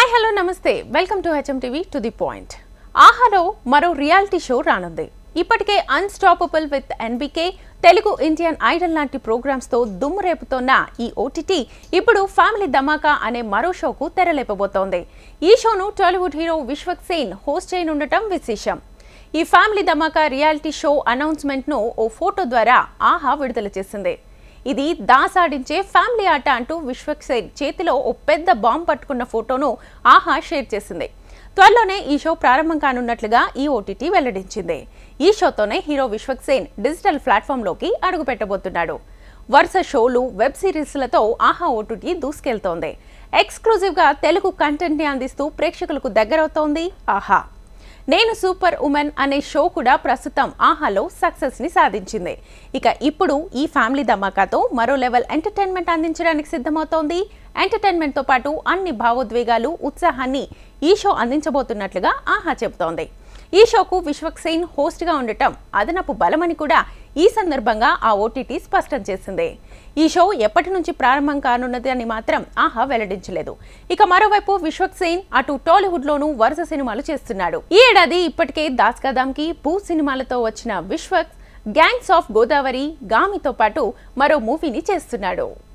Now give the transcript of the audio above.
Hi hello నమస్తే welcome to HMTV to the point. ఆహాలో మరో రియాలిటీ షో రానుంది. ఇప్పటికే unstoppable with NBK, Telugu Indian Idol లాంటి ప్రోగ్రామ్స్ తో దుమ్ము రేపుతోన్న ఈ ఓటీటీ ఇప్పుడు ఫ్యామిలీ ధమాకా అనే మరో షోకు తెరలేపబోతోంది. ఈ షోను టాలీవుడ్ హీరో విశ్వక్ సేన్ హోస్ట్ చేయనుండటం విశేషం. ఈ ఫ్యామిలీ ధమాకా రియాలిటీ షో అనౌన్స్మెంట్ ను ఓ ఫోటో ద్వారా ఆహా విడుదల చేసింది. ఇది దాసాడించే ఫ్యామిలీ ఆట అంటూ విశ్వక్ సేన్ చేతిలో ఓ పెద్ద బాంబ్ పట్టుకున్న ఫోటోను ఆహా షేర్ చేసింది. త్వరలోనే ఈ షో ప్రారంభం కానున్నట్లుగా ఈ ఓటీటీ వెల్లడించింది. ఈ షోతోనే హీరో విశ్వక్ సేన్ డిజిటల్ ప్లాట్ఫామ్లోకి అడుగు పెట్టబోతున్నాడు. వరుస షోలు, వెబ్ సిరీస్లతో ఆహా ఓటీటీ దూసుకెళ్తోంది. ఎక్స్క్లూజివ్గా తెలుగు కంటెంట్ని అందిస్తూ ప్రేక్షకులకు దగ్గరవుతోంది ఆహా. నేను సూపర్ ఉమెన్ అనే షో కూడా ప్రస్తుతం ఆహాలో సక్సెస్ ని సాధించింది. ఇక ఇప్పుడు ఈ ఫ్యామిలీ ధమాకాతో మరో లెవెల్ ఎంటర్టైన్మెంట్ అందించడానికి సిద్ధమవుతోంది. ఎంటర్టైన్మెంట్ తో పాటు అన్ని భావోద్వేగాలు, ఉత్సాహాన్ని ఈ షో అందించబోతున్నట్లుగా ఆహా చెబుతోంది. ఈ షోకు విశ్వక్ సేన్ హోస్ట్ గా ఉండటం అదనపు బలమని కూడా ఈ సందర్భంగా ఆ ఓటీటీ స్పష్టం చేసింది. ఈ షో ఎప్పటి నుంచి ప్రారంభం కానున్నది అని మాత్రం ఆహా వెల్లడించలేదు. ఇక మరోవైపు విశ్వక్ సేన్ అటు టాలీవుడ్ లోనూ వరుస సినిమాలు చేస్తున్నాడు. ఈ ఏడాది ఇప్పటికే దాస్ కా దాంకి, భూ సినిమాలతో వచ్చిన విశ్వక్ గ్యాంగ్స్ ఆఫ్ గోదావరి, గామితో పాటు మరో మూవీని చేస్తున్నాడు.